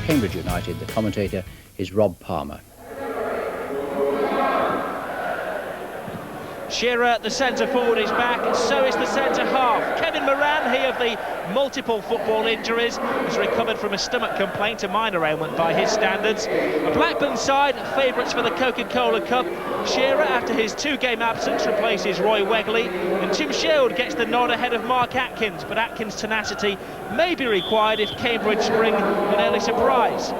Cambridge United. The commentator is Rob Palmer. Shearer, the centre forward, is back, and so is the centre half. Kevin Moran, he of the multiple football injuries, has recovered from a stomach complaint, a minor ailment by his standards. A Blackburn side, favourites for the Coca-Cola Cup. Shearer, after his 2-game absence, replaces Roy Wegley, and Tim Sherwood gets the nod ahead of Mark Atkins, but Atkins' tenacity may be required if Cambridge spring an early surprise.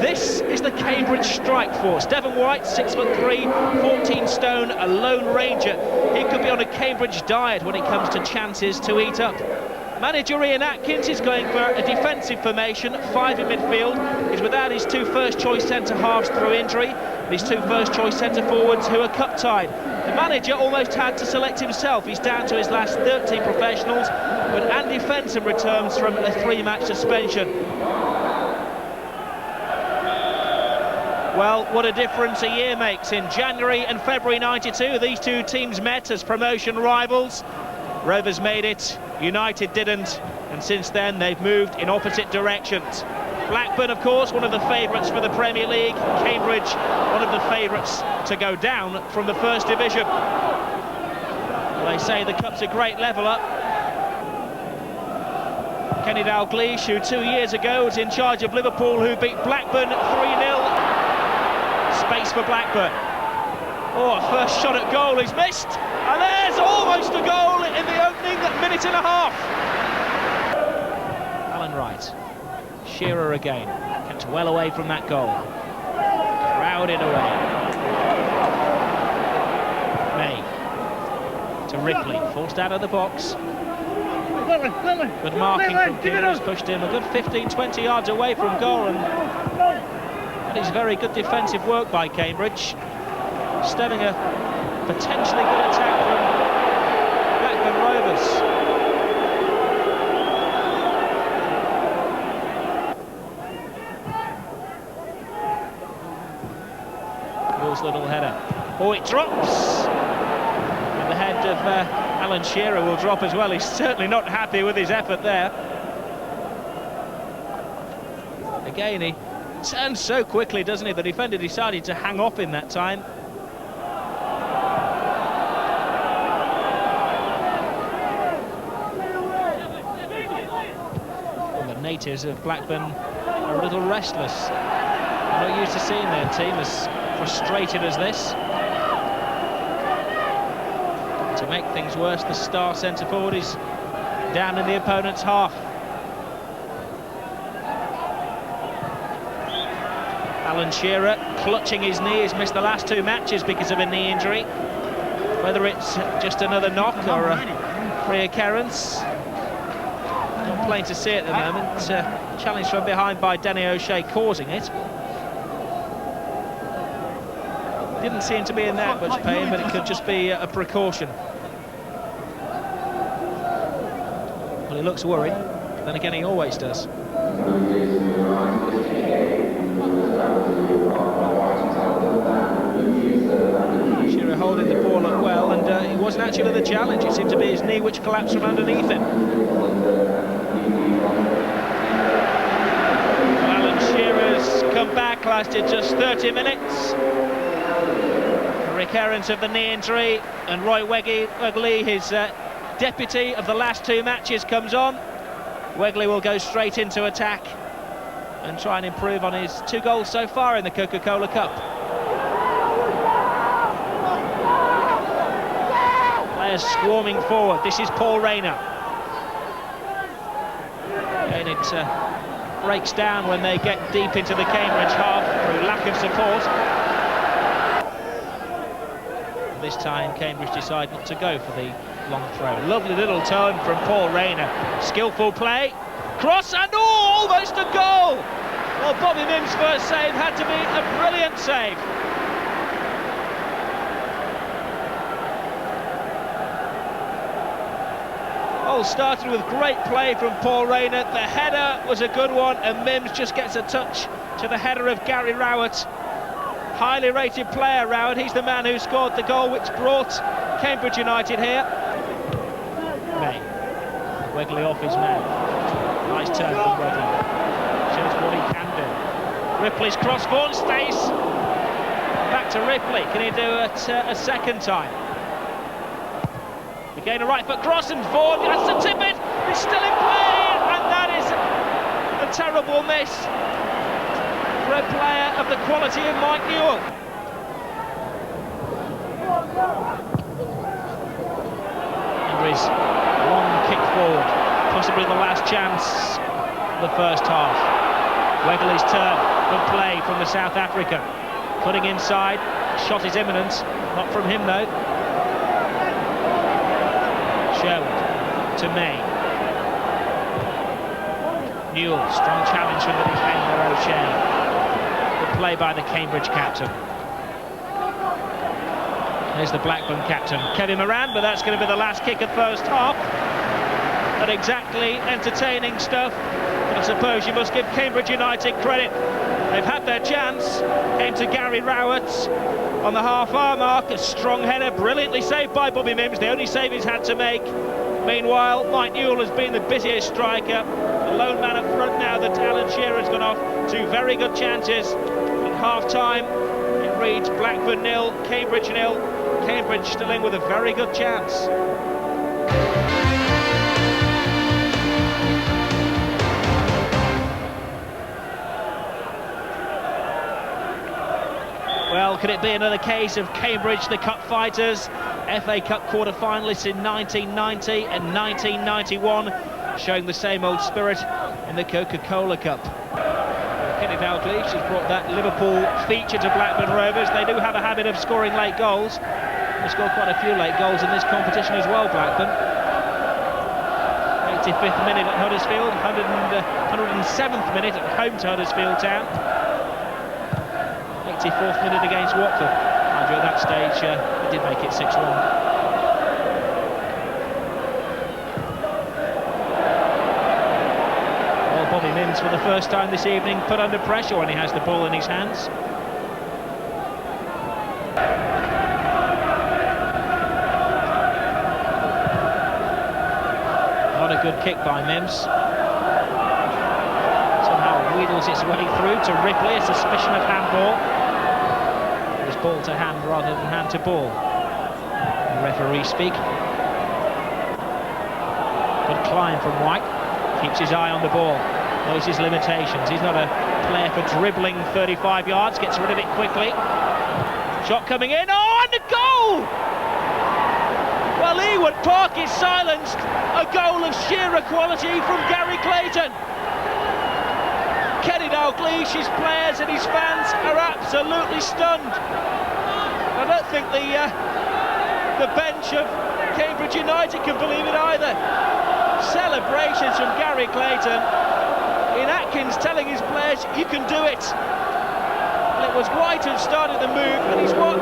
This is the Cambridge strike force. Devon White, 6'3", 14 stone, a lone ranger. He could be on a Cambridge diet when it comes to chances to eat up. Manager Ian Atkins is going for a defensive formation, 5 in midfield. He's without his 2 first-choice centre-halves through injury, and his 2 first-choice centre-forwards who are cup-tied. The manager almost had to select himself. He's down to his last 13 professionals, but Andy Fenton returns from a 3-match suspension. Well, what a difference a year makes. In January and February '92, these two teams met as promotion rivals. Rovers made it, United didn't, and since then they've moved in opposite directions. Blackburn, of course, one of the favourites for the Premier League. Cambridge, one of the favourites to go down from the First Division. They say the cup's a great level-up. Kenny Dalglish, who 2 years ago was in charge of Liverpool, who beat Blackburn 3-0. Space for Blackburn. Oh, first shot at goal is missed, and there's almost a goal in the opening minute and a half. Alan Wright, Shearer again, kept well away from that goal. Crowded away. May to Ripley, forced out of the box. Good marking from Keane, has pushed him a good 15-20 yards away from goal, and that is very good defensive work by Cambridge, stemming a potentially good attack from Blackburn Rovers. Will's little header. Oh, it drops! And the head of Alan Shearer will drop as well. He's certainly not happy with his effort there. Again, he turns so quickly, doesn't he? The defender decided to hang off in that time. Well, the natives of Blackburn are a little restless. They're not used to seeing their team as frustrated as this. To make things worse, the star centre-forward is down in the opponent's half. Alan Shearer clutching his knee. He's missed the last 2 matches because of a knee injury. Whether it's just another knock or a free occurrence, not plain to see at the moment. Challenge from behind by Danny O'Shea causing it. Didn't seem to be in that much pain, but it could just be a precaution. Well, he looks worried. Then again, he always does. Shearer holding the ball up well, and it wasn't actually the challenge. It seemed to be his knee which collapsed from underneath him. Alan Shearer's comeback lasted just 30 minutes. A recurrence of the knee injury, and Roy Wegley, his deputy of the last 2 matches, comes on. Wegley will go straight into attack and try and improve on his 2 goals so far in the Coca-Cola Cup. Players swarming forward. This is Paul Rayner. And it breaks down when they get deep into the Cambridge half through lack of support. This time Cambridge decide not to go for the long throw. Lovely little turn from Paul Rayner. Skillful play. Cross, and almost a goal! Well, Bobby Mims' first save had to be a brilliant save. All started with great play from Paul Rayner. The header was a good one, and Mims just gets a touch to the header of Gary Rowett. Highly rated player, Rowett. He's the man who scored the goal which brought Cambridge United here. May. Wegley off his man. Nice turn from Wegley. Shows what he can do. Ripley's cross forward, stays. Back to Ripley. Can he do it a second time? Again, a right foot cross and Vaughan has to tip it. It's still in play, and that is a terrible miss for a player of the quality of Mike Newell. Henry's long kick forward, possibly the last chance of the first half. Wegley's turn, good play from the South African. Putting inside, shot is imminent, not from him though. Sherwood to May. Newell, strong challenge from the defender O'Shea. Good play by the Cambridge captain. There's the Blackburn captain, Kevin Moran, but that's going to be the last kick of first half. Not exactly entertaining stuff, but I suppose you must give Cambridge United credit. They've had their chance, came to Gary Rowett on the half-hour mark, a strong header, brilliantly saved by Bobby Mims, the only save he's had to make. Meanwhile, Mike Newell has been the busiest striker, the lone man up front now that Alan Shearer's gone off. Two very good chances at half-time. It reads Blackburn 0, Cambridge 0. Cambridge still in with a very good chance. Well, could it be another case of Cambridge, the cup fighters, FA Cup quarter-finalists in 1990 and 1991, showing the same old spirit in the Coca-Cola Cup. Kenny Dalglish has brought that Liverpool feature to Blackburn Rovers. They do have a habit of scoring late goals. They scored quite a few late goals in this competition as well, Blackburn. 85th minute at Huddersfield, 107th minute at home to Huddersfield Town. 84th minute against Watford. Andrew, at that stage, he did make it 6-1. Well, Bobby Mims, for the first time this evening, put under pressure when he has the ball in his hands. Not a good kick by Mims. Somehow wheedles its way through to Ripley, a suspicion of handball. Ball to hand rather than hand to ball. The referee speak. Good climb from White. Keeps his eye on the ball. Knows his limitations. He's not a player for dribbling 35 yards. Gets rid of it quickly. Shot coming in. Oh, and a goal! Well, Ewood Park is silenced. A goal of sheer quality from Gary Clayton. Kenny Dalglish, his players and his fans are absolutely stunned. I don't think the bench of Cambridge United can believe it either. Celebrations from Gary Clayton. In Atkins telling his players, you can do it. And it was White who started the move, and he's what?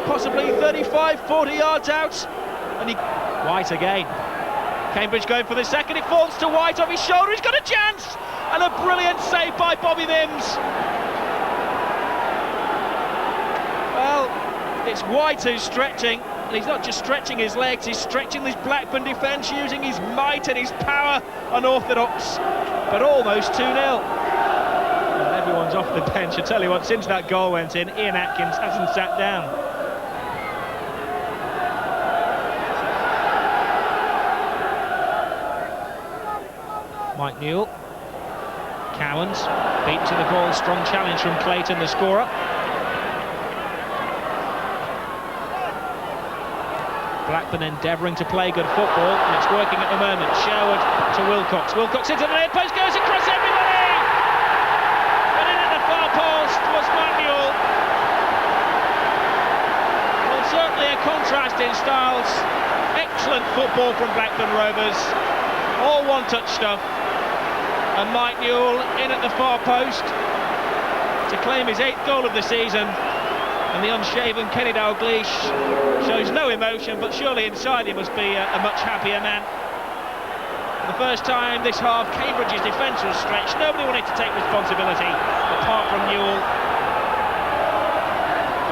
Possibly 35, 40 yards out. And White again. Cambridge going for the second, it falls to White off his shoulder, he's got a chance! And a brilliant save by Bobby Mims. Well, it's White who's stretching, and he's not just stretching his legs, he's stretching this Blackburn defence, using his might and his power unorthodox, but almost 2-0. And everyone's off the bench. I tell you what, since that goal went in, Ian Atkins hasn't sat down. Mike Newell. Cowans beat to the ball, strong challenge from Clayton, the scorer. Blackburn endeavouring to play good football, and it's working at the moment. Sherwood to Wilcox. Wilcox into the near post, goes across everybody! And in at the far post was Mike Newell. Well, certainly a contrast in styles. Excellent football from Blackburn Rovers. All one-touch stuff. And Mike Newell in at the far post to claim his 8th goal of the season. And the unshaven Kenny Dalglish shows no emotion, but surely inside he must be a much happier man. For the first time this half, Cambridge's defence was stretched. Nobody wanted to take responsibility apart from Newell.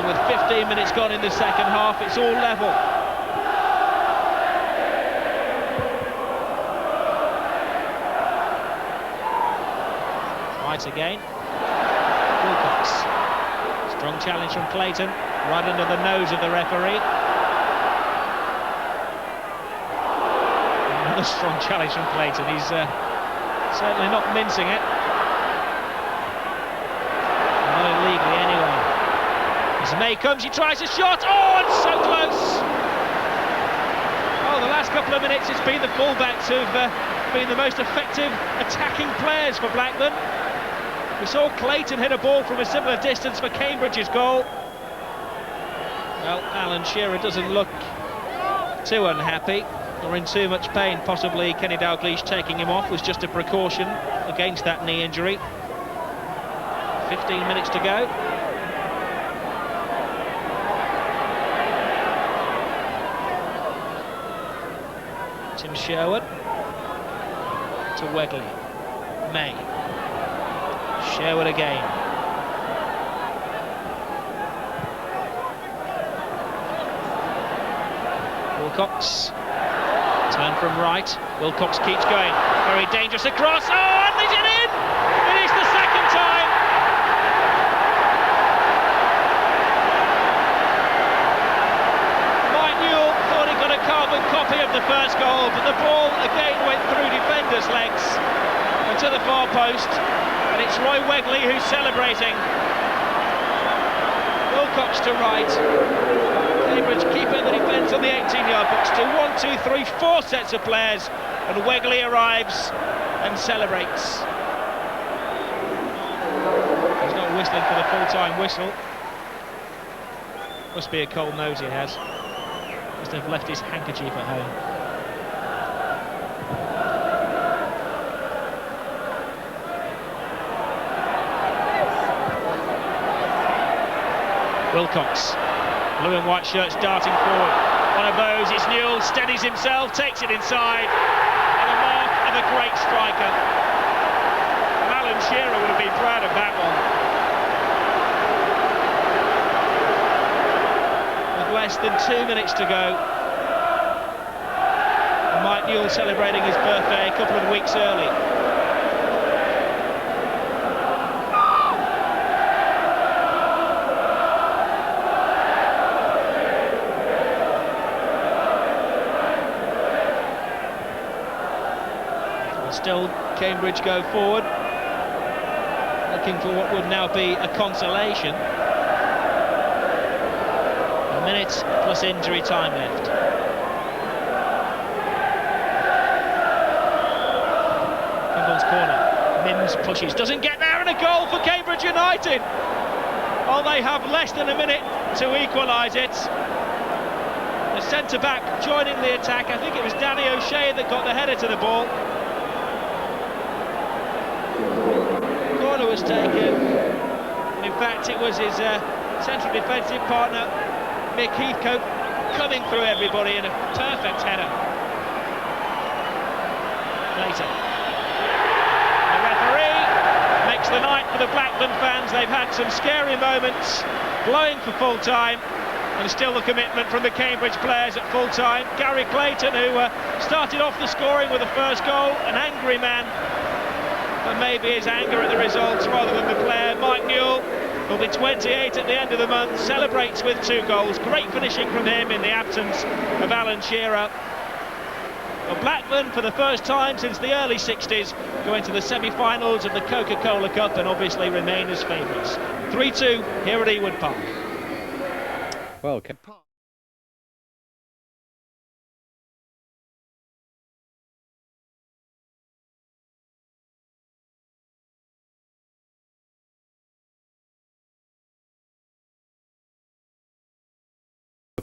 And with 15 minutes gone in the second half, it's all level. Again. Wilcox. Strong challenge from Clayton, right under the nose of the referee. Another strong challenge from Clayton. He's certainly not mincing it. Not illegally anyway. As May comes, he tries a shot. Oh, and so close! Oh, the last couple of minutes it's been the fullbacks who've been the most effective attacking players for Blackburn. We saw Clayton hit a ball from a similar distance for Cambridge's goal. Well, Alan Shearer doesn't look too unhappy or in too much pain. Possibly Kenny Dalglish taking him off was just a precaution against that knee injury. 15 minutes to go. Tim Sherwood to Wegley. May. Sherwood again. Wilcox. Turn from right. Wilcox keeps going. Very dangerous across. Oh, and is it in? It is the second time. Mike Newell thought he got a carbon copy of the first goal, but the ball again went through defenders' legs and to the far post. And it's Roy Wegley who's celebrating. Wilcox to right. Cambridge keeping the defence on the 18-yard box to 1, 2, 3, 4 sets of players, and Wegley arrives and celebrates. He's not whistling for the full-time whistle. Must be a cold nose he has. Must have left his handkerchief at home. Wilcox, blue and white shirts darting forward. One of those is Newell, steadies himself, takes it inside, and a mark of a great striker. Alan Shearer would have been proud of that one. With less than 2 minutes to go, and Mike Newell celebrating his birthday a couple of weeks early. Still, Cambridge go forward, looking for what would now be a consolation. A minute plus injury time left. Campbell's corner. Mims pushes, doesn't get there, and a goal for Cambridge United. Oh, they have less than a minute to equalise it. The centre-back joining the attack. I think it was Danny O'Shea that got the header to the ball. Corner was taken. In fact, it was his central defensive partner, Mick Heathcote, coming through everybody in a perfect header. Later, the referee makes the night for the Blackburn fans. They've had some scary moments, blowing for full time, and still the commitment from the Cambridge players at full time. Gary Clayton, who started off the scoring with the first goal, an angry man. But maybe his anger at the results rather than the player. Mike Newell will be 28 at the end of the month, celebrates with 2 goals. Great finishing from him in the absence of Alan Shearer. Well, Blackburn, for the first time since the early 60s, go into the semi-finals of the Coca-Cola Cup and obviously remain as favourites. 3-2 here at Ewood Park. Well,